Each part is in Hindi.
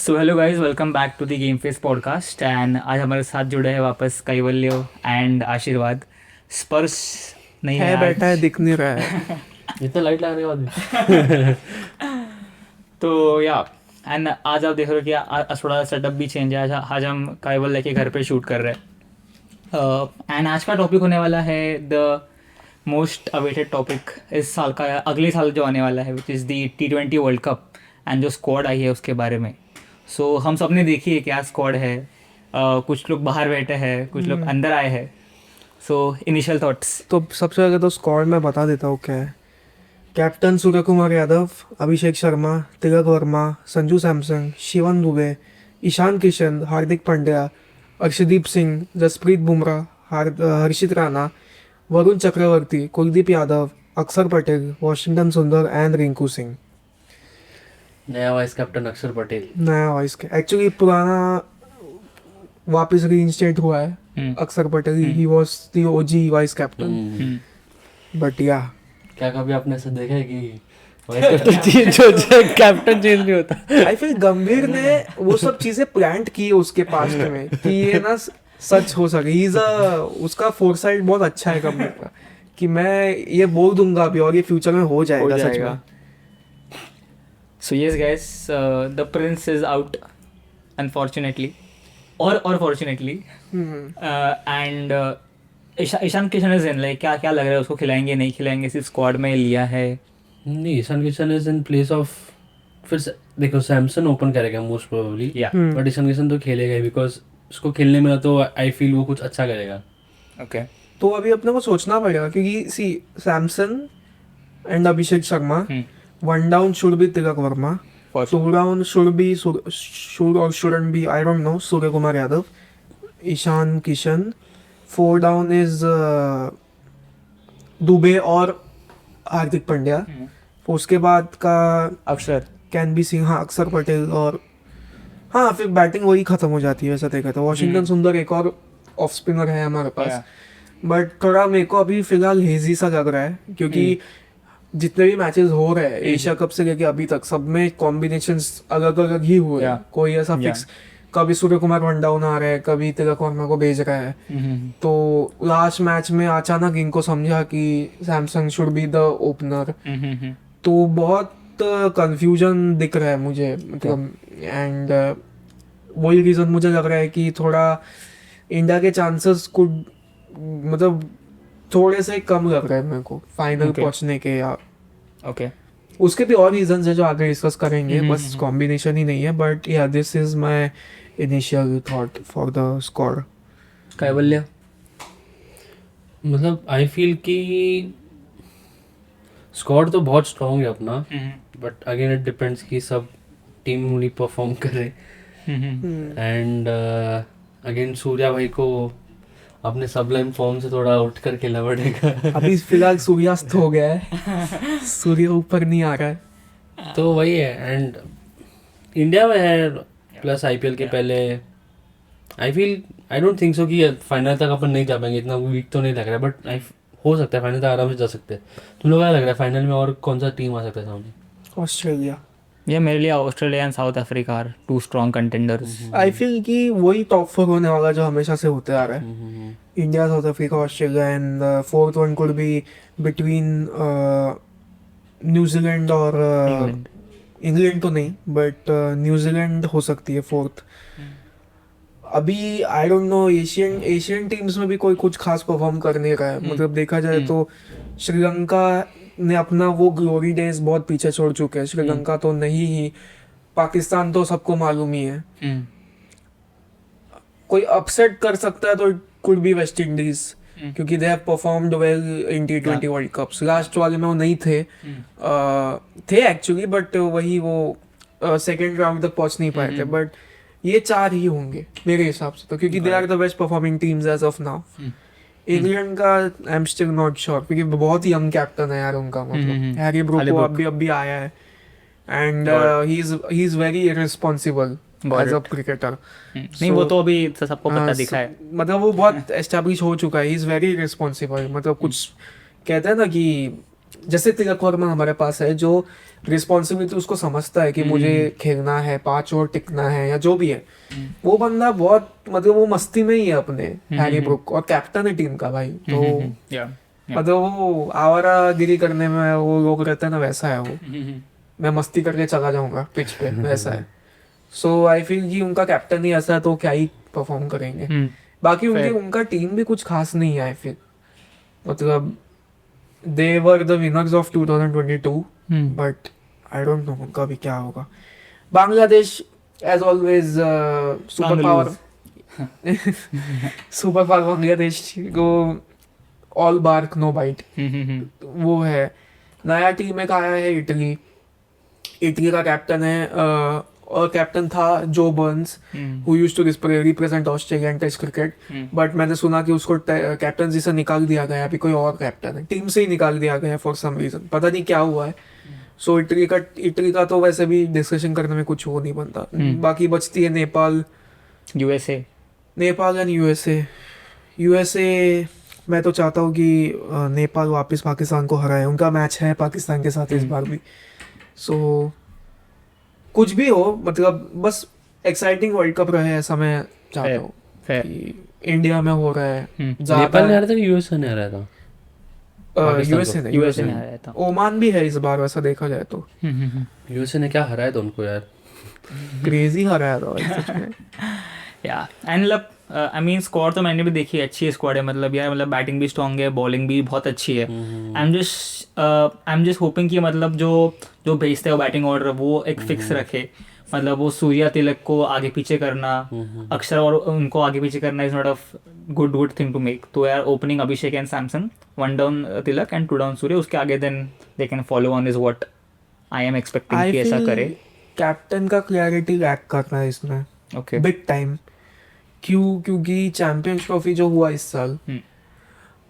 So hello guys, welcome back to the game face podcast. And आज हमारे साथ जुड़े हैं वापस कैवल्य एंड आशीर्वाद। स्पर्श नहीं है बैठा है, आज। दिख नहीं रहा है। इतना लाइट लगाने के बाद तो या एंड आज आप देख रहे हो कि आज थोड़ा सेटअप भी चेंज है। आज हम कैवल्य के घर पे शूट कर रहे हैं। एंड आज का टॉपिक होने वाला है द मोस्ट अवेटेड टॉपिक इस साल का, अगले साल जो आने वाला है, which is the T20 world cup and जो स्क्वाड आई है उसके बारे में। सो हम सब ने देखी है क्या स्क्वाड है। कुछ लोग बाहर बैठे हैं, कुछ लोग अंदर आए हैं। So initial thoughts. तो सबसे पहले तो स्क्वाड में बता देता हूँ क्या है। कैप्टन सूर्य कुमार यादव, अभिषेक शर्मा, तिलक वर्मा, संजू सैमसन, शिवन दुबे, ईशान किशन, हार्दिक पांड्या, अर्शदीप सिंह, जसप्रीत बुमराह, हर्षित राणा, वरुण चक्रवर्ती, कुलदीप यादव, अक्षर पटेल, वॉशिंगटन सुंदर एंड रिंकू सिंह। नया वाइस कैप्टन अक्षर पटेल। नया वॉइस के एक्चुअली पुराना वापस रीइंस्टेट हुआ है। अक्षर Patel he was the OG vice captain, but या क्या कभी आपने ऐसा देखा है कि वाइस कैप्टन चेंज हो जाए, कैप्टन चेंज नहीं होता? आई फील गंभीर ने वो सब चीजें प्लांट की है उसके पास्ट में कि ये ना सच हो सके। ही इज उसका फोरसाइट बहुत अच्छा है गंभीर का, कि मैं ये बोल दूंगा अभी और ये फ्यूचर में हो जाएगा सच में। So yes guys, the prince is out unfortunately और fortunately. And Ishan Kishan is in, like क्या क्या लग रहा है उसको, खिलाएंगे नहीं खिलाएंगे, सिर्फ स्क्वाड में लिया है। नहीं, Ishan Kishan is in place of, फिर देखो सैमसन ओपन करेगा मोस्ट प्रोबेबली, या बट ईशान किशन तो खेलेगा ही बिकॉज उसको खेलने मिला तो आई फील वो कुछ अच्छा करेगा। ओके। तो अभी अपने को सोचना पड़ेगा क्योंकि see Samson and Abhishek Sharma, one down should be Tilak Varma, two down should be should और shouldn't be, I don't know, Surya Kumar Yadav, Ishan Kishan. Four down is Dube और हार्दिक पांड्या। उसके बाद का अक्षर कैन बी सिंह, हाँ अक्षर पटेल, और हाँ फिर बैटिंग वही खत्म हो जाती है वैसा देखा तो। वॉशिंगटन सुंदर एक और ऑफ स्पिनर है हमारे पास, बट थोड़ा मेरे को अभी फिलहाल हेजी सा लग रहा है क्योंकि जितने भी मैचेस हो रहे हैं एशिया कप से लेके अभी तक सब में कॉम्बिनेशंस अलग अलग ही हुए हैं। कोई ऐसा फिक्स, कभी सूर्य कुमार वन डाउन आ रहा है, कभी तिलक वर्मा को भेज रहा है। तो लास्ट मैच में अचानक इनको समझा कि Samsung should be the opener, तो बहुत कंफ्यूजन दिख रहा है मुझे, मतलब। एंड वही रीजन मुझे लग रहा है कि थोड़ा इंडिया के चांसेस कुड, मतलब थोड़े से कम लग रहा है मेरे को फाइनल पहुंचने के। या ओके, उसके भी और रीजंस है जो आगे डिस्कस करेंगे, बस कॉम्बिनेशन ही नहीं है। बट या this is my initial thought for the squad. कैवल्य। मतलब आई फील कि स्क्वाड तो बहुत स्ट्रॉन्ग है अपना, बट अगेन इट डिपेंड्स कि सब टीम नहीं परफॉर्म करे। एंड अगेन सूर्या भाई को अपने सबलाइन फॉर्म से थोड़ा उठ कर खेलना पड़ेगा। अभी फिलहाल सूर्यास्त हो गया है, सूर्य ऊपर नहीं आ रहा है। तो वही है, एंड इंडिया में है, प्लस आईपीएल के पहले आई डोंट थिंक सो कि फाइनल तक अपन नहीं जा पाएंगे, इतना वीक तो नहीं लग रहा है, बट हो सकता है फाइनल तक आराम से जा सकते हैं। तुम लोग क्या लग रहा है फाइनल में और कौन सा टीम आ सकता है सामने? ऑस्ट्रेलिया। ये मेरे लिए Australia and South Africa are two strong contenders. I feel कि वही टॉप 4 होने वाला जो हमेशा से होते आ रहा है। India, south Africa, Australia, and fourth one could be between New Zealand और इंग्लैंड तो नहीं, बट न्यूजीलैंड हो सकती है फोर्थ। अभी आई डोंट नो, एशियन टीम्स में भी कोई कुछ खास परफॉर्म कर नहीं रहा है। मतलब देखा जाए तो श्रीलंका ने अपना वो ग्लोरी डेज बहुत पीछे छोड़ चुके हैं। श्रीलंका तो नहीं ही, पाकिस्तान तो सबको मालूम ही है। कोई अपसेट कर सकता है तो it could be West Indies, क्योंकि they have performed well in T20 world cups. Last वाले में वो नहीं थे एक्चुअली, बट वही वो सेकेंड राउंड तक पहुंच नहीं पाए थे। बट ये 4 ही होंगे मेरे हिसाब से तो, क्योंकि they are the best performing teams as of now. England का I am still not sure, क्योंकि बहुत ही यंग कैप्टन है यार उनका, मतलब हैरी ब्रूक अभी आया है, and he is very irresponsible as a cricketer. नहीं, वो तो अभी सबको पता दिखा है। मतलब वो बहुत एस्टैब्लिश हो चुका है, ही इज वेरी रिस्पॉन्सिबल। मतलब कुछ कहते हैं ना कि जैसे तिलक वर्मा हमारे पास है जो रिस्पॉन्सिबिलिटी उसको समझता है कि मुझे खेलना है, 5 ओवर टिकना है या जो भी है, वो बंदा बहुत मतलब वो मस्ती में ही है अपने, हैरी ब्रुक, और कैप्टन है टीम का भाई, तो मतलब वो आवारागिरी करने में वो लोग रहते हैं ना, वैसा है वो, मैं मस्ती करके चला जाऊंगा पिच पे, वैसा है। सो आई फील कि उनका कैप्टन ही ऐसा है तो क्या ही परफॉर्म करेंगे। बाकी उनका टीम भी कुछ खास नहीं है आई फील, मतलब they were the winners of 2022 but I don't know उनका भी क्या होगा। Bangladesh as always super power, super power Bangladesh को ऑल बार्क नो बाइट, वो है। नया टीम एक आया है इटली, इटली का कैप्टन है और कैप्टन था Joe Burns, who used to represent Australia in test cricket, but मैंने सुना कि उसको कैप्टनसी से निकाल दिया गया, अभी कोई और कैप्टन है, टीम से ही निकाल दिया गया फॉर सम रीजन, पता नहीं क्या हुआ है। सो इटली का तो वैसे भी डिस्कशन करने में कुछ वो नहीं बनता। बाकी बचती है Nepal, USA, Nepal and USA. USA मैं तो चाहता हूँ कि नेपाल वापस पाकिस्तान को हराए, उनका मैच है पाकिस्तान के साथ इस बार भी। सो कुछ भी हो, मतलब बस एक्साइटिंग वर्ल्ड कप रहे, ऐसा मैं चाहता हूँ कि इंडिया में हो रहा है। नेपाल ने हारा था कि यूएसए ने हारा था? यूएसए ने हराया था। ओमान भी है इस बार वैसा देखा जाए तो। यूएसए ने क्या हराया था उनको यार, क्रेजी हराया था भाई सच में। या एंड मतलब आई मीन स्क्वाड तो मैंने भी देखी है, अच्छी स्क्वाड है, मतलब यार मतलब बैटिंग भी स्ट्रॉन्ग है, बॉलिंग भी बहुत अच्छी है। आई एम जस्ट होपिंग कि मतलब जो भेजते हैं वो बैटिंग ऑर्डर वो एक फिक्स रखे, मतलब वो सूर्या तिलक को आगे पीछे करना, अक्षर और उनको आगे पीछे करना is not a good thing to make. तो यार opening Abhishek and Samson, 1 down Tilak and 2 down Surya, उसके आगे then they can follow on is what I am expecting कि ऐसा करे। कैप्टन का क्लैरिटी लैक करना है इसमें, ओके बिग टाइम। क्योंकि चैंपियंस ट्रॉफी जो हुआ इस साल,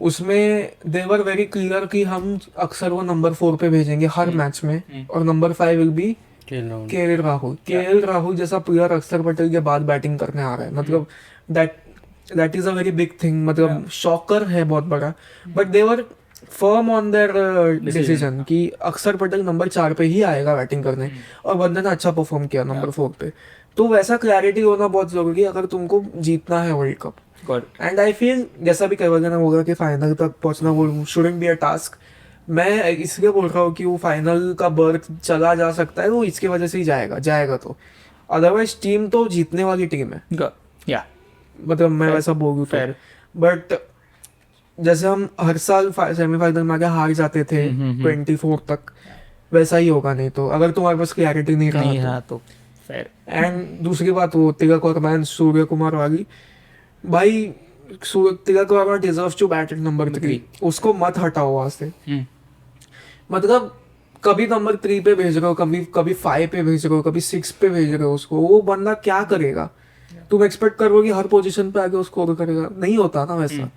उसमें दे वर वेरी क्लियर कि हम अक्सर वो नंबर 4 पे भेजेंगे हर मैच में, और number 5 will be KL Rahul. KL Rahul जैसा प्लेयर अक्षर पटेल के बाद बैटिंग करने आ रहा है, मतलब that is a very big thing, मतलब शॉकर है बहुत बड़ा। But they were firm on their decision कि अक्षर पटेल नंबर 4 पे ही आएगा बैटिंग करने, और बंदे ने अच्छा परफॉर्म किया नंबर 4 पे। तो वैसा क्लैरिटी होना बहुत जरूरी है अगर तुमको जीतना है world cup. And I feel जैसा भी कहवा ने बोला कि फाइनल तक पहुंचना वो शुडंट बी अ टास्क, मैं इसलिए बोल रहा हूँ कि वो फाइनल का बर्थ चला जा सकता है, वो इसकी वजह से ही जाएगा तो, अदरवाइज टीम तो जीतने वाली टीम है। या मतलब मैं वैसा बोलूँ तो, बट जैसे हम हर साल सेमीफाइनल में आगे हार जाते थे 24 तक, वैसा ही होगा नहीं तो, अगर तुम्हारे पास क्लैरिटी नहीं रहा तो। एंड दूसरी बात वो तिलक वर्मा सूर्य कुमार वाली, भाई Tilak Varma deserves to bat at number 3, उसको मत हटाओ वहां से। मतलब कभी नंबर 3 पे भेज रहे हो, कभी 5 पे भेज रहे हो, कभी 6 पे भेज रहे हो उसको, वो बंदा क्या करेगा? तुम एक्सपेक्ट करोगे कि हर पोजीशन पे आके वो स्कोर करेगा, नहीं होता ना वैसा।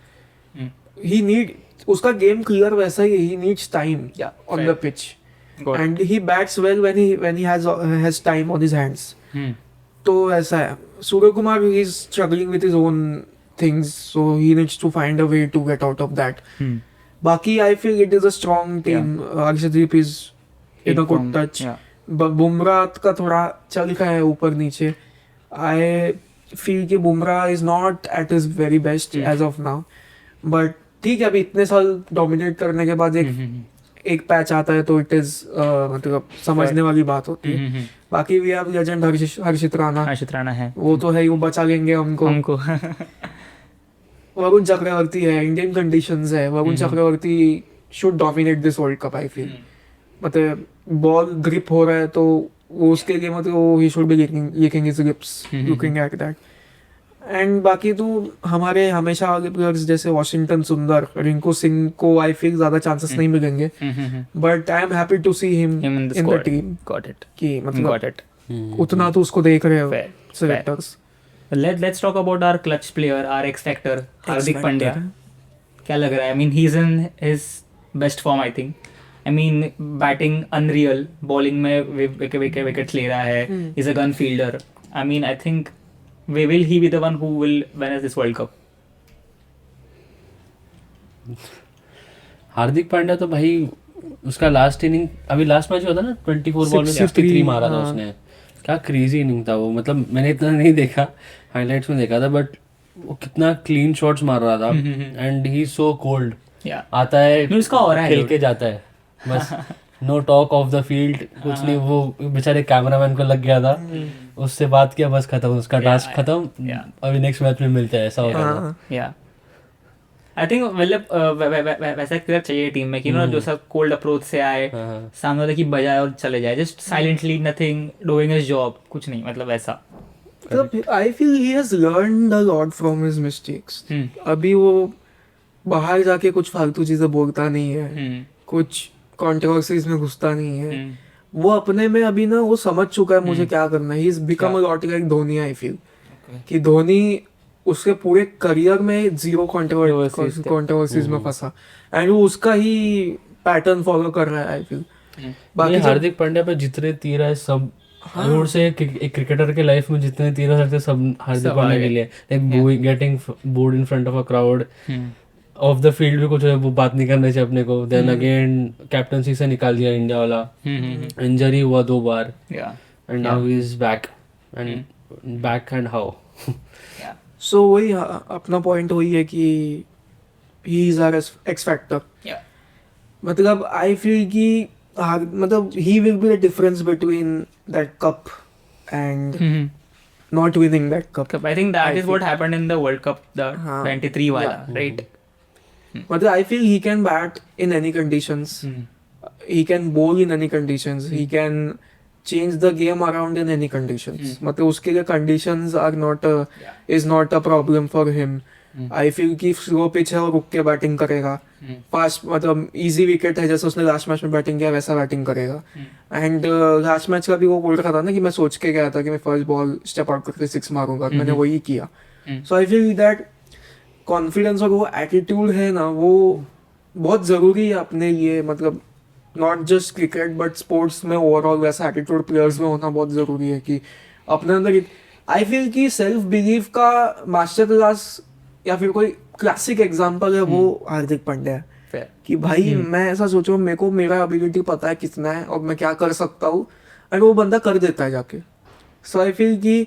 ही नीड, उसका गेम क्लियर वैसा ही, he needs time on the pitch, and he bats well when he has time on his hands. तो ऐसा है। Surya Kumar is struggling with his own things, so he needs to find a way to get out of that. बाकी I feel it is a strong team. Arshdeep is in a good touch. Bumrah का थोड़ा चल रहा है ऊपर नीचे। I feel कि Bumrah is not at his very best as of now. But ठीक है, अभी इतने साल डोमिनेट करने के बाद एक पैच आता है तो इट इज मतलब समझने वाली बात होती है। बाकी वी हैव लेजेंड हर्षित राणा है, वो तो है ही, वो बचा लेंगे हमको। वरुण चक्रवर्ती है, इंडियन कंडीशंस है, Varun Chakravarthy should dominate this world cup I feel. मतलब बॉल ग्रिप हो रहा है तो वो उसके लिए मतलब he should be licking his lips looking at that. And बाकी तो हमारे हमेशा वाले प्लेयर्स जैसे वॉशिंगटन सुंदर, रिंकू सिंह को आई फील ज्यादा चांसेस नहीं मिलेंगे, but I am happy to see him in the team. Got it कि मतलब उतना तो उसको देख रहे हो selectors. Let's talk about our clutch player, our X factor, Hardik Pandya. क्या लग रहा है? I mean he's in his best form I think. I mean batting unreal, bowling में wickets ले रहा है, he's a gun fielder. I mean I think will he be the one who will win this World Cup? Hardik Pandya तो भाई उसका लास्ट इनिंग अभी लास्ट मैच हुआ था ना 24 बॉल में 63 मारा था उसने. क्या क्रेजी इनिंग था वो. मतलब मैंने इतना नहीं देखा, हाइलाइट्स में देखा था, बट वो कितना क्लीन शॉट्स मार रहा था. And he so cold. आता है नहीं, उसका हो रहा है खेल dude. के जाता है बस. No talk off the field, कुछ नहीं. वो बेचारे कैमरामैन को लग गया था, उससे बात किया, बस खत्म, उसका टास्क खत्म. अभी नेक्स्ट मैच में मिलता है, ऐसा होता था. या आई थिंक मतलब वैसा प्लेयर चाहिए टीम में कि ना जो सब कोल्ड अप्रोच से आए, सामने वाले की बजाय और चले जाए, just silently nothing doing his job, कुछ नहीं, मतलब वैसा. मतलब I feel he has learned a lot from his mistakes. अभी वो बाहर जाके कुछ फालतू चीजें बोलता नहीं है, कुछ कंट्रोवर्सीज में घुसता नहीं है. वो अपने में अभी ना वो समझ चुका है मुझे क्या करना है. He is become a lot like Dhoni. I feel कि धोनी उसके पूरे करियर में जीरो कंट्रोवर्सीज में फंसा, एंड वो उसका ही पैटर्न फॉलो कर रहा है. आई फील बाकी हार्दिक पांड्या पे जितने तीर है सब, रोड से एक क्रिकेटर के लाइफ में जितने तीर हो सकते सब हार्दिक पांड्या के लिए. Like getting bored in front of a crowd, of the field भी कुछ वो बात नहीं करनी चाहिए अपने को. देन अगेन कैप्टनसी से निकाल दिया इंडिया वाला, इंजरी हुआ 2 बार, and now he is back. And back and how. So वही अपना पॉइंट वही है कि he is our x factor. मतलब आई फील कि मतलब he will be the difference between that cup and not winning that cup. I think that I is what happened in the World Cup, the 23 wala, right? But I feel he can bat in any conditions. He can bowl in any conditions. He can change the game around in any conditions. मतलब उसके लिए conditions are not is not a problem for him. I feel कि स्लो पिच है और रुक के बैटिंग करेगा. फास्ट मतलब इजी विकेट है, जैसे उसने लास्ट मैच में बैटिंग किया वैसा बैटिंग करेगा. एंड लास्ट मैच का भी वो बोल रहा था ना कि मैं सोच के गया था कि मैं फर्स्ट बॉल स्टेप आउट करके 6 मारूंगा. मैंने वही किया. सो आई फील दैट कॉन्फिडेंस और वो एटीट्यूड है ना, वो बहुत ज़रूरी है अपने लिए. मतलब not just cricket but sports में ओवरऑल वैसा एटीट्यूड प्लेयर्स में होना बहुत ज़रूरी है कि अपने अंदर. आई फील कि सेल्फ बिलीव का मास्टर क्लास या फिर कोई क्लासिक एग्जांपल है वो हार्दिक पांड्या है. कि भाई मैं ऐसा सोचूं, मेरे को मेरा एबिलिटी पता है कितना है और मैं क्या कर सकता हूँ, और वो बंदा कर देता है जाके. सो आई फील कि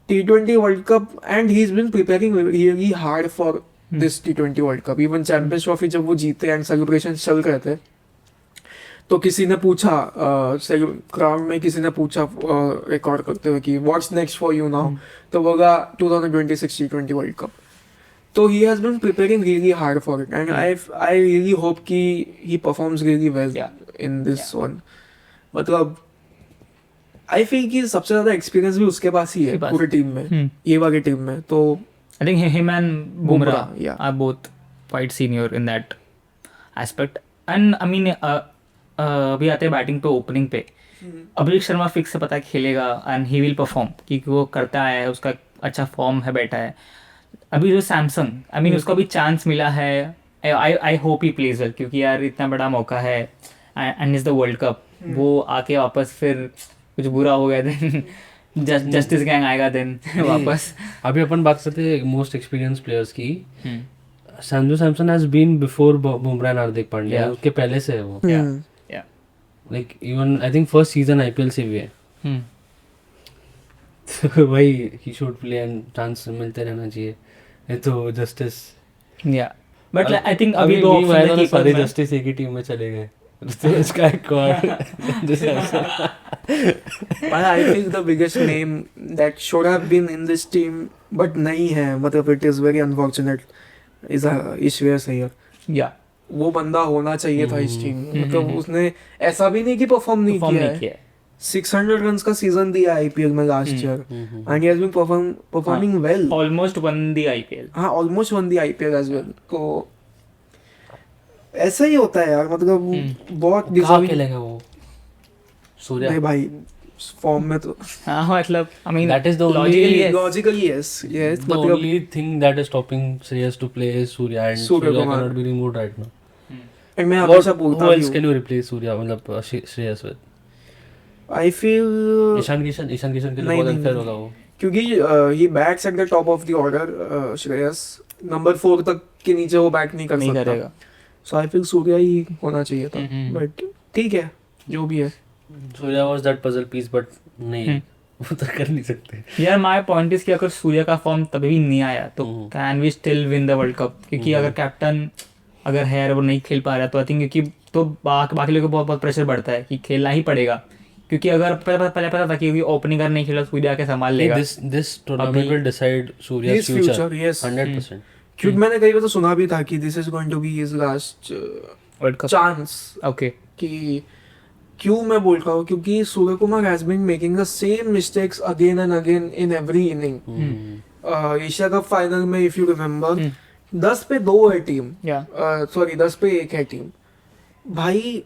T20 world cup, and he is been preparing really hard for this T20 world cup. Even champions trophy जब वो जीते एंड सेलिब्रेशन चल रहे थे, तो किसी ने पूछा क्राउड में, किसी ने पूछा रिकॉर्ड करते हुए कि what's next for you now, तो बोला 2026 T20 world cup. So he has been preparing really hard for it, and I really hope कि he performs really well in this one. मतलब I feel कि सबसे ज़्यादा एक्सपीरियंस भी उसके पास ही है पूरी टीम में, ये वाली टीम में. तो I think him and Bumrah are both quite senior in that aspect. And I mean अभी आते हैं बैटिंग पे, ओपनिंग पे. अभिषेक शर्मा फिक्स से पता है खेलेगा एंड ही विल परफॉर्म, क्योंकि वो करता है, उसका अच्छा फॉर्म है, बैठा है. अभी जो सैमसंग, आई मीन उसको भी चांस मिला है. I hope he plays well, क्योंकि यार इतना बड़ा मौका है and is the world cup. वो आके वापस फिर कुछ बुरा हो गया देन जस्टिस गैंग आएगा देन वापस. अभी अपन बात करते हैं मोस्ट एक्सपीरियंस प्लेयर्स की. Sanju Samson has been before Bumrah and Hardik Pandya. उसके पहले से है वो. Like even I think first season IPL से भी है. वही he should play and chance मिलते रहना चाहिए. ये तो जस्टिस. या बट आई थिंक अभी दो ऑप्शन है, सारे जस्टिस एक ही टीम में चले गए. इसका एक और but I think the biggest name that should have been in this team but नहीं है, मतलब it is very unfortunate, is ईश्वर अय्यर. या वो बंदा होना चाहिए था इस टीम में. मतलब उसने ऐसा भी नहीं कि परफॉर्म नहीं किया है. 600 रन्स का सीजन दिया आईपीएल में last year, and he has been performing well. Almost won the IPL. हाँ, almost won the IPL as well. तो ऐसा ही होता है यार. मतलब बहुत डिजर्विंग खेलेगा वो सूर्या. नहीं भाई, फॉर्म में तो हाँ, मतलब I mean that is the logically yes. the only thing that is stopping Shreyas to play is Surya, and Surya cannot be removed right now. And मैं हमेशा बोलता हूँ, who else can you replace Surya, मतलब Shreyas with? I feel Ishan Kishan के लिए बहुत अनफेयर होगा वो, क्योंकि he bats at the top of the order. Shreyas number 4 तक के नीचे वो बैट नहीं कर सकता. सो आई फील सूर्या ही होना चाहिए था, बट ठीक है जो भी है। Surya was that puzzle piece, but नहीं वो तो कर नहीं सकते। यार माय पॉइंट इज कि अगर सूर्या का फॉर्म तभी भी नहीं आया तो can we still win the world cup, क्योंकि अगर कैप्टन अगर है और वो नहीं खेल पा रहा तो आई थिंक क्योंकि तो बाकी लोगों को बहुत बहुत प्रेशर बढ़ता है कि खेलना ही पड़ेगा, क्योंकि अगर पहले पता था कि ओपनिंग नहीं खेला सूर्या आके संभाल लेगा। This tournament will decide Surya's His future, yes. 100%। क्योंकि मैंने कई बार तो सुना भी था कि this is going to be his last world cup chance. Okay कि क्यों मैं बोल रहा हूँ, क्योंकि Surya Kumar has been making the same mistakes again and again in every inning. Asia cup final में इफ यू रिमेम्बर 10 पे 2 है टीम, या सॉरी 10 पे 1 है टीम भाई,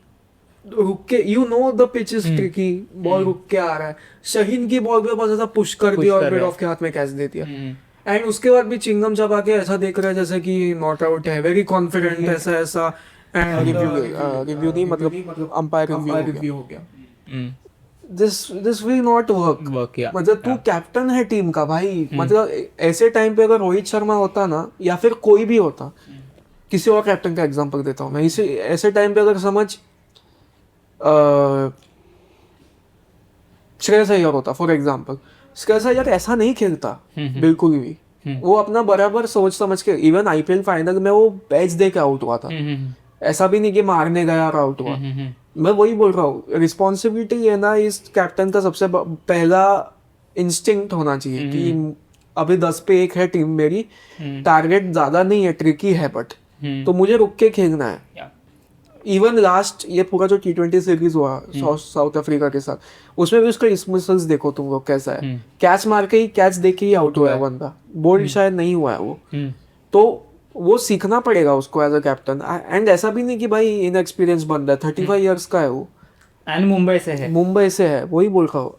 रुक के you know the pitch is tricky, ball रुक के आ रहा है, शहीन की बॉल पे बहुत ज्यादा पुश कर दिया और मिड ऑफ के हाथ में कैच दे दिया, एंड उसके बाद भी चिंगम चबा के ऐसा देख रहा है जैसे कि नॉट आउट है, वेरी कॉन्फिडेंट ऐसा ऐसा, एंड रिव्यू नहीं मतलब अंपायर रिव्यू हो गया। This will not work. या मतलब तू कैप्टन है टीम का भाई, मतलब ऐसे टाइम पे अगर रोहित शर्मा होता ना या फिर कोई भी होता, किसी और कैप्टन का एग्जांपल देता हूँ मैं, इसे ऐसे टाइम पे अगर समझ श्रेयस अय्यर होता फॉर एग्जांपल, श्रेयस अय्यर ऐसा नहीं खेलता बिल्कुल भी, वो अपना बराबर सोच समझ के, इवन आईपीएल फाइनल में वो बैच दे के आउट हुआ था, ऐसा भी नहीं कि मारने गया और आउट हुआ। मैं वही बोल रहा हूँ, रिस्पॉन्सिबिलिटी है ना इस कैप्टन का, सबसे पहला इंस्टिंक्ट होना चाहिए कि अभी 10 पे 1 है टीम मेरी, टारगेट ज्यादा नहीं है, ट्रिकी है बट तो मुझे रुक के खेलना है। इवन लास्ट ये पूरा जो T20 सीरीज हुआ साउथ अफ्रीका के साथ, उसमें भी उसका डिसमिसल्स देखो तुम लोग कैसा है, कैच मार के ही, कैच देख के ही आउट हुआ है बंदा, बोल्ड शायद नहीं हुआ है वो, तो वो सीखना पड़ेगा उसको एज अ कैप्टन। एंड ऐसा भी नहीं कि भाई इनएक्सपीरियंस बंदा है, 35 इयर्स का है वो, एंड मुंबई से है, वही बोल रहा हूँ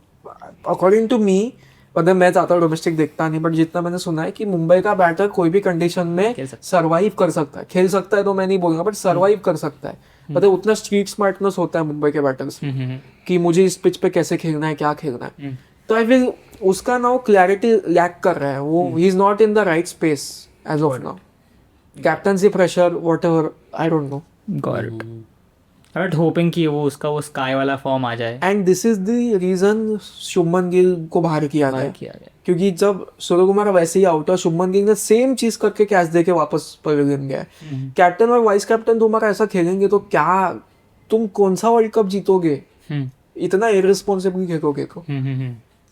अकॉर्डिंग टू मी। मतलब मैं चाहता हूँ डोमेस्टिक देखता नहीं, बट जितना मैंने सुना है कि मुंबई का बैटर कोई भी कंडीशन में सर्वाइव कर सकता है, खेल सकता है तो मैं नहीं बोलूंगा, बट सर्वाइव कर सकता है। मतलब उतना स्ट्रीट स्मार्टनेस होता है मुंबई के बैटर्स कि मुझे इस पिच पे कैसे खेलना है, क्या खेलना है, तो आई फील उसका नाउ क्लैरिटी लैक कर रहा है वो, he is not in the right space as of now, captaincy pressure whatever, I don't know. Got it, but hoping कि वो उसका वो स्काई वाला फॉर्म आ जाए। And this is the reason Shubman Gill को बाहर किया गया, क्योंकि जब सूर्य कुमार वैसे ही आउट हुआ, शुभमन गिल ने सेम चीज करके कैच दे के वापस पवेलियन गया। कैप्टन और वाइस कैप्टन तुम्हारा ऐसा खेलेंगे तो क्या, तुम कौन सा वर्ल्ड कप जीतोगे, इतना इररिस्पॉन्सिबल खेलोगे तो।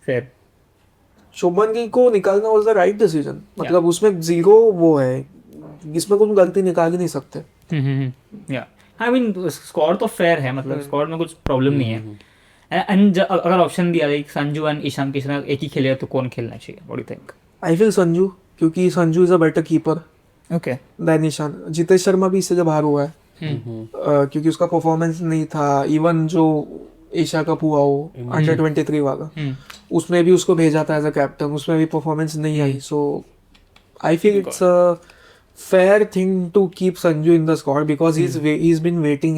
फिर शुभमन गिल को निकालना वाज द राइट डिसीजन, मतलब उसमें जीरो वो है, इसमें तुम गलती निकाल ही नहीं सकते। या आई मीन स्कोर तो फेयर है, मतलब स्कोर में कुछ प्रॉब्लम नहीं है। एंड अगर ऑप्शन दिया जाए संजू एंड ईशान किशन एक ही खेले तो कौन खेलना चाहिए, what do you think? I feel Sanju, क्योंकि Sanju is a better keeper okay then Ishan. Jitesh Sharma भी इससे बाहर हुआ है क्योंकि उसका परफॉर्मेंस नहीं था, इवन जो एशिया कप हुआ वो अंडर 23 वाला, उसमें भी उसको भेजा था एज अ कैप्टन, उसमें भी परफॉर्मेंस नहीं आई। So I feel it's a fair thing to keep Sanju in the squad because he's been waiting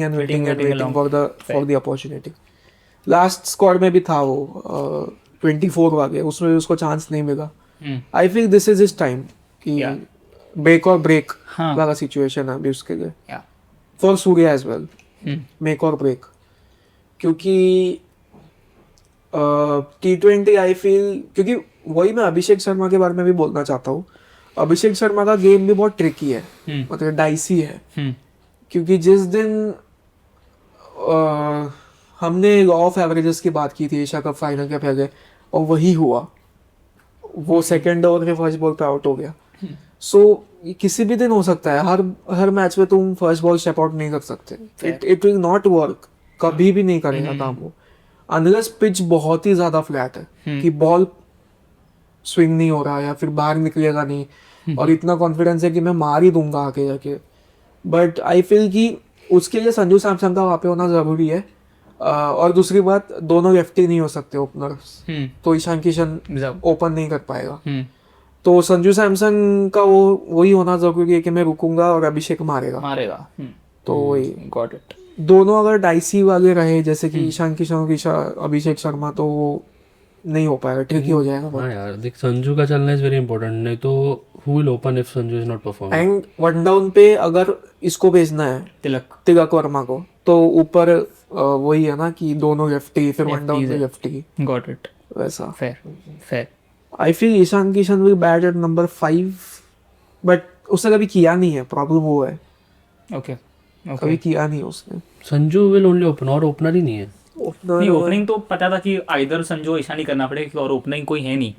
for the opportunity. Last squad में भी था वो 24 वाले, उसमें भी उसको चांस नहीं मिला। I feel this is his time कि make or break वाला सिचुएशन है अभी उसके लिए, for Surya as well, make or break, क्योंकि T20 I feel, क्योंकि वही मैं अभिषेक शर्मा के बारे में भी बोलना चाहता हूँ। अभिषेक शर्मा का गेम भी बहुत ट्रिकी है, मतलब डाइसी है, क्योंकि जिस दिन हमने लॉ ऑफ एवरेजेस की बात की थी एशिया कप फाइनल के पहले, और वही हुआ, वो सेकंड ओवर के फर्स्ट बॉल पे आउट हो गया। सो किसी भी दिन हो सकता है, हर मैच में तुम फर्स्ट बॉल स्टेप आउट नहीं कर सकते, इट विल नॉट वर्क, कभी भी नहीं करेगा काम वो, अनलेस पिच बहुत ही ज्यादा फ्लैट है कि बॉल स्विंग नहीं हो रहा या फिर बाहर निकलेगा नहीं, और इतना कॉन्फिडेंस है कि मैं मार ही दूंगा आके जाके। बट आई फील कि उसके लिए संजू सैमसन का वहाँ पे होना जरूरी है। और दूसरी बात, दोनों लेफ्टी नहीं हो सकते ओपनर्स, तो ईशान किशन ओपन नहीं कर पाएगा, तो संजू सैमसन का वही होना जरूरी है कि मैं रुकूंगा और अभिषेक मारेगा। तो वही गॉट इट, दोनों अगर डाइसी वाले रहे जैसे कि ईशान किशन और अभिषेक शर्मा, तो नहीं हो पाएगा, ट्रिकी हो जाएगा। हाँ यार देख, संजू का चलना इज वेरी इंपॉर्टेंट, नहीं तो Who will open if Sanju is not performing? And one down पे अगर इसको भेजना है तिलक तिलक वर्मा को तो ऊपर वही है ना कि दोनों लेफ्टी फिर वन डाउन Lefties पे है। लेफ्टी गॉट इट वैसा fair I feel Ishan Kishan will bat at number 5 but उसने कभी किया नहीं है प्रॉब्लम वो है ओके कभी किया नहीं उसने Sanju will only open और ओपनर ही नहीं है. नहीं ओपनिंग तो पता था कि आइदर संजू ईशान ही करना पड़ेगा क्योंकि और ओपनिंग कोई है नहीं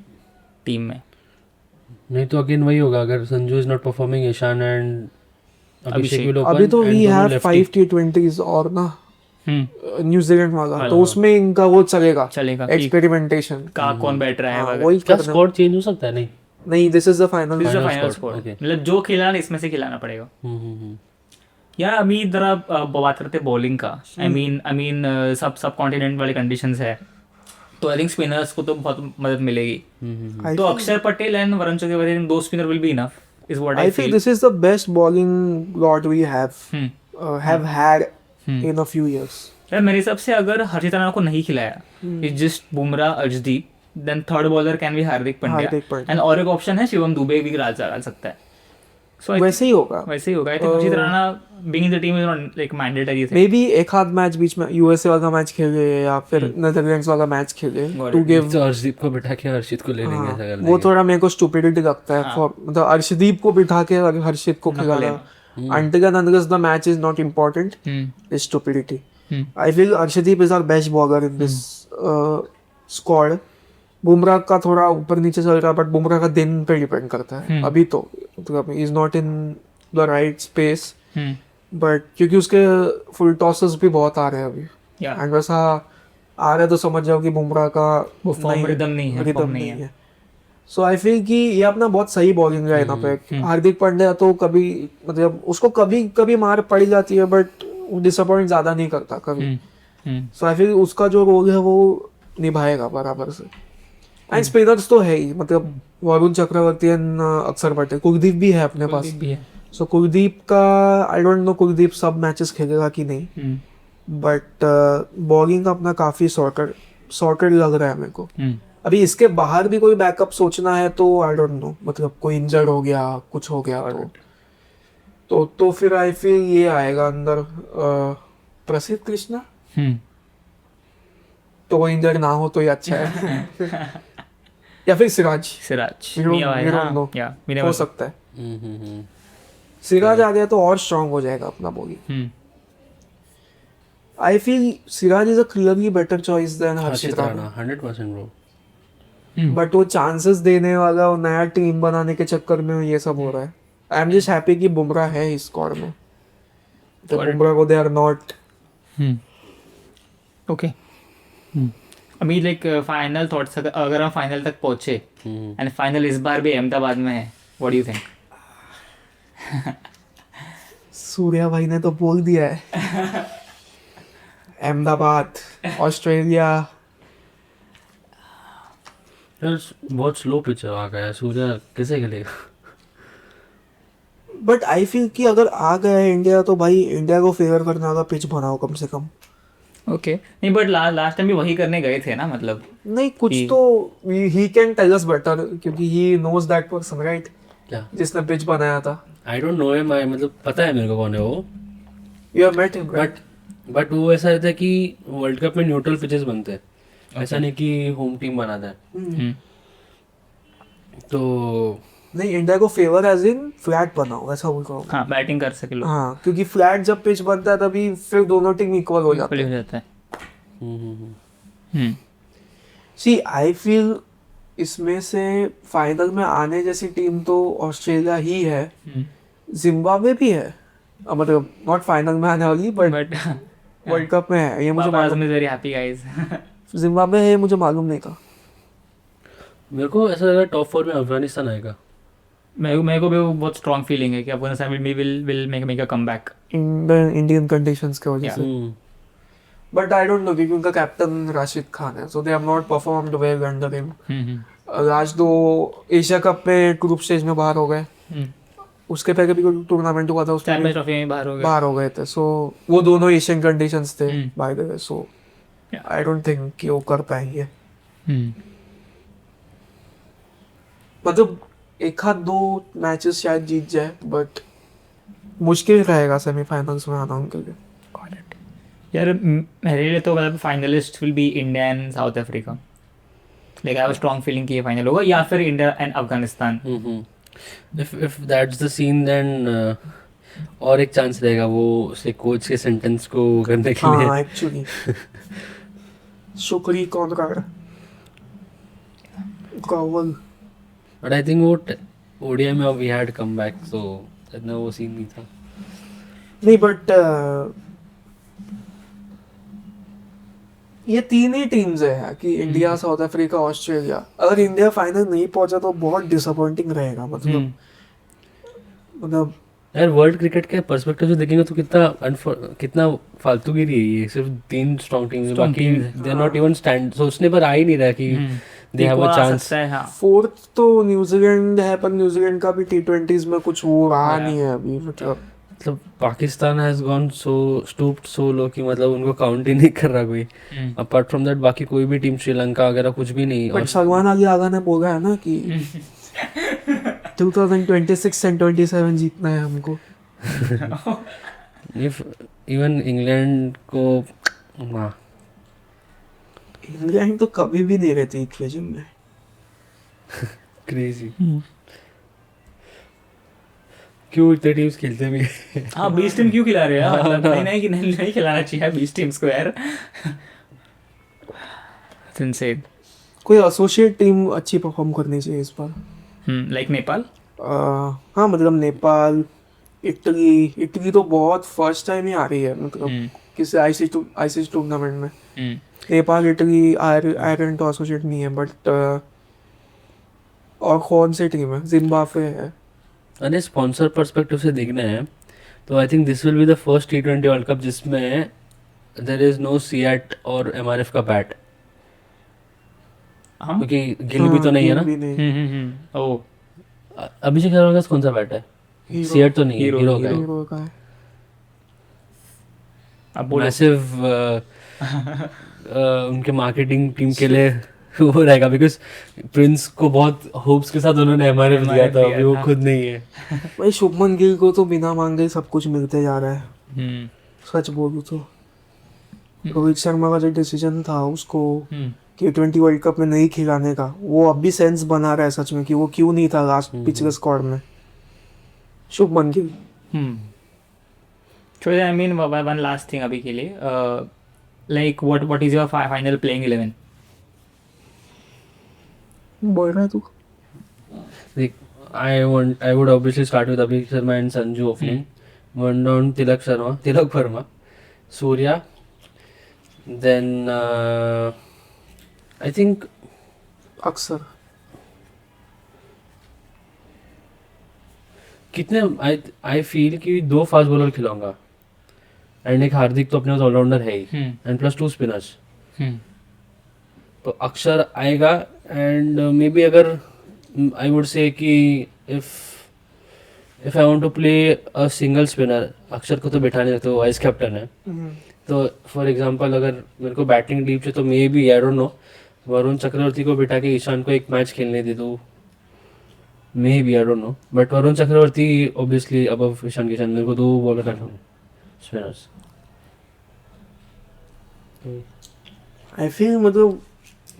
टीम में. नहीं तो अगेन वही होगा अगर Sanju is not performing Ishan and Abhishek will open अभी तो and वी दोनों हैव lefty. 5 T20s और ना न्यूजीलैंड वाला वाला। तो उसमें इनका वो चलेगा चलेगा कि एक्सपेरिमेंटेशन का कौन बैठ रहा है वगैरह. वही क्या करना स्क्वाड चेंज हो सकता है? नहीं. नहीं this is the final this is the Final final squad, squad okay. मतलब जो खिलाना इसमें से खिलाना पड़ेगा. यार अभी जरा बात करते बॉलिंग का. आई मीन सब कॉन्टिनेंट वाले कंडीशंस है तो आई थिंक स्पिनर्स को तो बहुत मदद मिलेगी. तो अक्षर पटेल एंड वरुण चक्रवर्ती दो spinner will be enough is what I I think feel. this is the best bowling lot we have had in a few years. यार मेरे हिसाब से अगर हर्षित राणा को नहीं खिलाया is just Bumrah Arshdeep then third bowler can be Hardik Hardik Pandya Pandya. And और एक ऑप्शन है शिवम दुबे भी डाल सकता है. सो वैसे ही होगा वैसे ही होगा. I think Harshit Rana being in the team is not like mandatory thing. May be एक आध मैच बीच में यूएसए वाला मैच खेले या फिर नेदरलैंड्स वाला मैच खेले Got टू it. गिव तो हर्षदीप को बिठा के हर्षित को ले लेंगे ऐसा कर वो लेंगे. थोड़ा मेरे को स्टूपिडिटी लगता है for मतलब अर्शदीप को बिठा के अगर हर्षित को खिलाना until and unless the match is not important is stupidity. I feel Arshdeep is our best bowler in this squad. Bumrah का थोड़ा ऊपर नीचे चल रहा है बट बुमराह का दिन पे डिपेंड करता है अभी तो मतलब is not in the right space but क्योंकि उसके फुल टॉसेस भी बहुत आ रहे हैं अभी Yeah. एंड वैसा आ रहा है तो समझ जाओ कि बुमराह का वो फॉर्म रिदम नहीं है, रिदम form नहीं नहीं है. सो आई फील कि ये अपना बहुत सही बॉलिंग है यहाँ पे. हार्दिक पांड्या तो कभी मतलब उसको कभी कभी मार पड़ी जाती है बट डिसअपॉइंट ज्यादा नहीं करता कभी. सो आई फील उसका जो रोल है वो निभाएगा बराबर से. एंड स्पिनर्स तो है ही मतलब वरुण चक्रवर्ती एंड अक्षर पटेल. कुलदीप भी है अपने पास. भी है. सो कुलदीप का आई डोंट नो कुलदीप सब मैचेस खेलेगा कि नहीं बट बॉलिंग का अपना काफी सॉर्टेड लग रहा है मेरे को. अभी इसके बाहर भी कोई बैकअप सोचना है तो आई डोंट नो मतलब कोई इंजर्ड हो गया कुछ हो गया तो फिर आई फील ये आएगा अंदर प्रसिद्ध कृष्णा. तो वो इंजर्ड ना हो तो ही अच्छा है. या फिर Siraj Siraj We don't- Miyan we don't हाँ, know. या मियां हो सकता है. सिराज आ गया तो और स्ट्रांग हो जाएगा अपना bowling. I feel Siraj is a clearly better choice than Harshit Harshit Rana. Rana 100% bro. But वो चांसेस देने वाला वो नया टीम बनाने के चक्कर में ये सब हो रहा है. आई एम जस्ट हैप्पी कि बुमराह है इस स्क्वाड में. तो Got it. बुमराह को दे आर नॉट. ओके. अभी लाइक फाइनल थॉट्स अगर हम फाइनल तक पहुंचे एंड फाइनल इस बार भी अहमदाबाद में है what do you think? Surya भाई ने तो बोल दिया है. अहमदाबाद ऑस्ट्रेलिया. यार बहुत स्लो पिच आ गया. सूर्या कैसे खेलेगा? बट आई फील कि अगर आ गया है इंडिया तो भाई इंडिया को फेवर करने वाला पिच बनाओ कम से कम. ओके. नहीं बट लास्ट टाइम भी वही करने गए थे ना मतलब. नहीं कुछ तो he can tell us better क्योंकि he knows that person right क्या? जिसने पिच बनाया था. I don't know him. मतलब पता है मेरे को कौन है वो. You have met him but वो ऐसा रहता है कि वर्ल्ड कप में न्यूट्रल पिचेस बनते हैं. ऐसा नहीं कि होम टीम बनाता है. तो नहीं इंडिया को फेवर एज इन फ्लैट बनाओ ऐसा बोल रहा हूँ. हाँ बैटिंग कर सके लोग. हाँ क्योंकि फ्लैट जब पिच बनता है तभी फिर दोनों टीम इक्वल हो जाते हो हैं. जाता है. सी आई फील इसमें से फाइनल में आने जैसी टीम तो ऑस्ट्रेलिया ही है. जिम्बाब्वे भी है मतलब नॉट फाइनल में आने वाली बट बट वर्ल्ड कप में है ये मुझे Papa मालूम. Azam is very happy guys. Zimbabwe है ये मुझे मालूम नहीं था. मेरे को ऐसा लग रहा है टॉप 4 में अफगानिस्तान आएगा. मेरे को भी वो बहुत स्ट्रॉन्ग फीलिंग है कि Afghanistan will make a comeback. Indian conditions की वजह से. बट आई डोंट नो क्योंकि उनका कैप्टन राशिद खान है so they have not performed well under him. आज दो एशिया कप में ग्रुप स्टेज में बाहर हो गए. उसके पहले भी कोई टूर्नामेंट हुआ था उसमें चैंपियंस ट्रॉफी में बाहर हो गए. थे. सो वो दोनों एशियन कंडीशंस थे by the way. So I don't think कि वो कर पाएंगे. मतलब एक आध दो मैचेस शायद जीत जाए, बट मुश्किल रहेगा सेमीफाइनल्स में आना उनके लिए। यार मेरे लिए तो मतलब finalist will be India and South Africa. Like I have strong feeling कि ये फाइनल होगा, या फिर India and Afghanistan. if that's the scene then और एक चांस रहेगा वो उसके कोच के सेंटेंस को करने के लिए। हाँ एक्चुअली शुक्री कौन कर रहा कॉवल। बट आई थिंक वो ओडीआई में वी हैड कम बैक, सो इतना वो सीन नहीं था। नहीं बट ये तीन ही टीम्स है यार कि इंडिया, साउथ अफ्रीका, ऑस्ट्रेलिया। अगर इंडिया फाइनल नहीं पहुंचा तो बहुत डिसअपॉइंटिंग रहेगा। मतलब यार वर्ल्ड क्रिकेट के पर्सपेक्टिव से देखेंगे तो कितना फालतूगिरी है ये। सिर्फ 3 स्ट्रॉन्ग टीम्स, Strong बाकी teams, they are not even stand, सोचने पर आ ही नहीं रहा कि दे हैव अ चांस। हाँ। फोर्थ तो न्यूजीलैंड है, पर न्यूजीलैंड का भी T20s में कुछ वो रहा Yeah. नहीं है अभी। मतलब Pakistan has gone so stooped so low कि मतलब उनको काउंट ही नहीं कर रहा कोई। अपार्ट फ्रॉम दैट बाकी कोई भी टीम, श्रीलंका वगैरह कुछ भी नहीं। बट सलमान अली आगा ने बोला है ना कि 2026 and 27 जीतना है हमको। इफ इवन इंग्लैंड को वाह, इंग्लैंड तो कभी भी नहीं रहती इक्वेशन में। क्रेजी क्यों इतने टीम्स खेलते भी हैं? हाँ 20 टीम क्यों खिला रहे हैं यार? मतलब नहीं कि नहीं खिलाना चाहिए 20 टीम्स को यार। Insane. कोई एसोसिएट टीम अच्छी परफॉर्म करनी चाहिए इस बार। लाइक नेपाल। हाँ मतलब नेपाल, इटली तो बहुत फर्स्ट टाइम ही आ रही है। मतलब किसी आईसीसी टूर्नामेंट में नेपाल, इटली, आयरलैंड तो एसोसिएट नहीं है। बट और कौन सी टीम है? जिम्बाब्वे है। अरे स्पॉन्सर पर्सपेक्टिव से देखना है तो I think this will be the first T20 world cup जिसमें देयर इज नो सियाट और एमआरएफ का बैट, क्योंकि गिल भी तो नहीं है ना। गिल भी नहीं। ओ अभिषेक शर्मा का कौन सा बैट है? हीरो- सियाट तो नहीं है, हीरो- हीरो का है। हीरो का है। अब बोलो। मैसिव उनके मार्केटिंग टीम के लिए वो रहेगा, बिकॉज प्रिंस को बहुत होप्स के साथ उन्होंने एमआरएफ दिया था, अभी वो खुद नहीं है। भाई शुभमन गिल को तो बिना मांगे सब कुछ मिलते जा रहा है। सच बोलूं तो रोहित शर्मा का जो डिसीजन था उसको T20 वर्ल्ड कप में नहीं खिलाने का, वो अब भी सेंस बना रहा है सच में कि वो क्यों नहीं था लास्ट पिछले स्क्वाड में। Shubman Gill. So I mean one last thing अभी के लिए, like what is your final playing 11? बोल रहा है तू? I would obviously start with Abhishek Sharma and Sanju opening. One down Tilak Verma, Surya. Then I think अक्सर कितने आई फील कि 2 फास्ट बॉलर खिलाऊंगा एंड एक हार्दिक तो अपने पास ऑलराउंडर है ही, एंड प्लस 2 स्पिनर्स। तो अक्षर आएगा एंड मे बी अगर आई वुड से कि if I want to play a single spinner, Axar को तो बैठा नहीं सकते, वो वाइस कैप्टन है। तो फॉर एग्जांपल अगर मेरे को बैटिंग डीप से तो maybe I don't know Varun Chakravarthy को बिठा के ईशान को एक मैच खेलने दे दो, maybe I don't know. But Varun Chakravarthy obviously above Ishan Kishan, मेरे को 2 बॉलर रखना स्पिनर्स। आई फील मतलब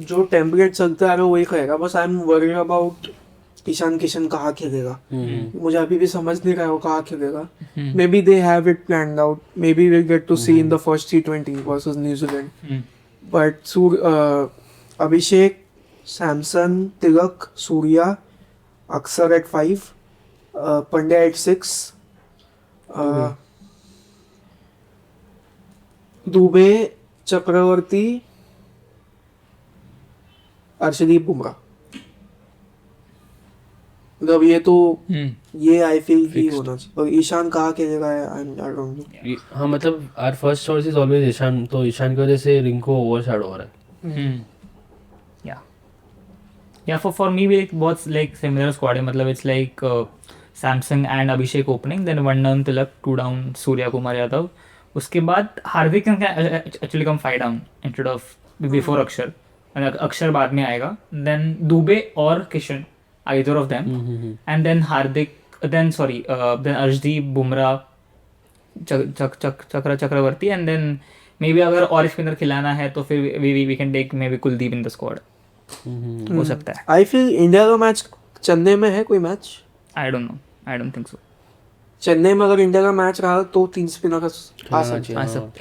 जो टेम्पलेट चलता है वही करेगा। बस I am worried about Ishan Kishan कहाँ खेलेगा। मुझे अभी भी समझ नहीं रहा है वो कहाँ खेलेगा। Maybe they have it planned out, maybe will get to see in the first T20 versus New Zealand. But Abhishek, Samson, Tilak, Surya, Axar at 5, Pandya at 6, Dube, Chakravarthy, Arshdeep Bumrah. मतलब ये तो ये आई फील की होना चाहिए। और ईशान कहाँ खेलेगा आई डोंट नो। हाँ मतलब our first choice is always Ishan, तो ईशान की वजह से रिंको ओवरशैडो हो रहा है। Yeah, for me भी एक बहुत like similar squad है। मतलब it's like Samsung and Abhishek opening, then 1 down Tilak, 2 down Surya Kumar Yadav, उसके बाद हार्दिक can actually come 5 down instead of before अक्षर, अक्षर बाद में आएगा। then दुबे और Kishan either of them. And then then Arshdeep, Bumrah, Chakravarti, and then maybe अगर और स्पिनर खिलाना है तो फिर we can take maybe Kuldeep in the squad. हो सकता है. आई फील इंडिया का मैच चेन्नई में है कोई match? I don't know. I don't think so. Chennai में अगर इंडिया का मैच रहा तो 3 स्पिनर आ सकते हैं. आ सकते.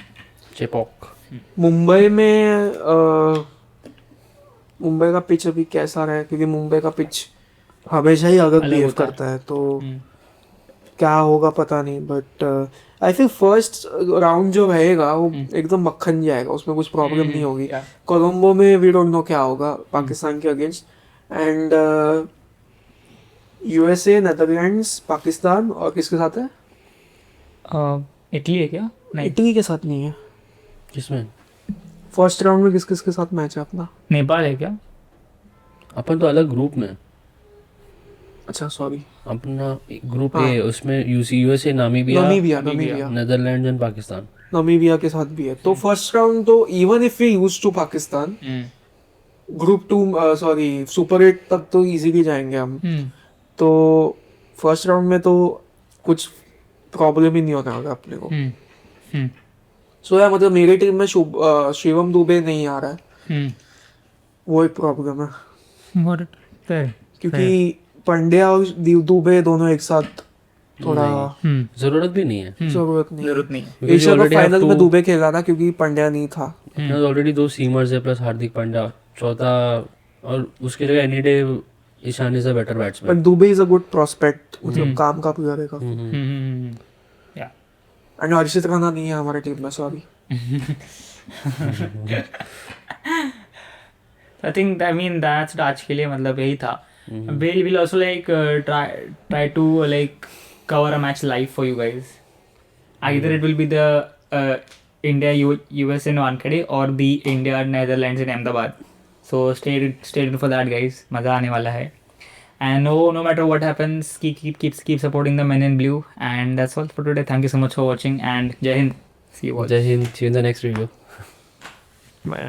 चेपॉक. मुंबई में मुंबई का पिच अभी कैसा रहा है, क्योंकि मुंबई का पिच हमेशा ही अलग बिहेव होता है. करता है, तो क्या होगा पता नहीं. But I think first round जो रहेगा वो एकदम मक्खन जाएगा, उसमें कुछ प्रॉब्लम नहीं होगी. yeah. कोलंबो में वी डोंट नो क्या होगा पाकिस्तान के against. And USA, Netherlands, Pakistan और किसके साथ है? इटली है क्या? नहीं, इटली के साथ नहीं है. किसमें? फर्स्ट राउंड में किसके साथ मैच है अपना? नेपाल है क्या? अपन तो अलग ग्रुप में. अच्छा सॉरी, अपना ग्रुप ए, उसमें USA, Namibia, Netherlands and Pakistan. Namibia के साथ भी है. तो फर्स्ट राउंड तो even if we use to Pakistan, group 2 sorry super 8 तक तो इजीली जाएंगे हम. तो फर्स्ट राउंड में तो कुछ प्रॉब्लम ही नहीं होने वाला अपने को. सो यार मतलब मेरी टीम में शिवम दुबे नहीं आ रहा है, वो एक प्रॉब्लम है. क्योंकि पंड्या और दुबे दोनों एक साथ थोड़ा जरूरत भी नहीं है. जरूरत नहीं. Because Asia you cup already have final में two- दुबे खेला था क्योंकि पंड्या नहीं था. ऑलरेडी 2 सीमर्स है प्लस हार्दिक पांड्या चौथा, और उसकी जगह any day Ishan is a better but batsman. Dube is a good prospect, मतलब काम का प्लेयर है काफी. या एंड हर्षित राणा नहीं है हमारी टीम में, सॉरी. I think that's आज के लिए मतलब यही था. We'll also like try to like cover a match live for you guys. Either it will be the India US in Wankhede or the India Netherlands in Ahmedabad. So stay tuned for that, guys. मजा आने वाला है. And no matter what happens, keep supporting the men in blue. And that's all for today. Thank you so much for watching and Jai Hind. See you all. जय Hind. See you in the next review. Bye.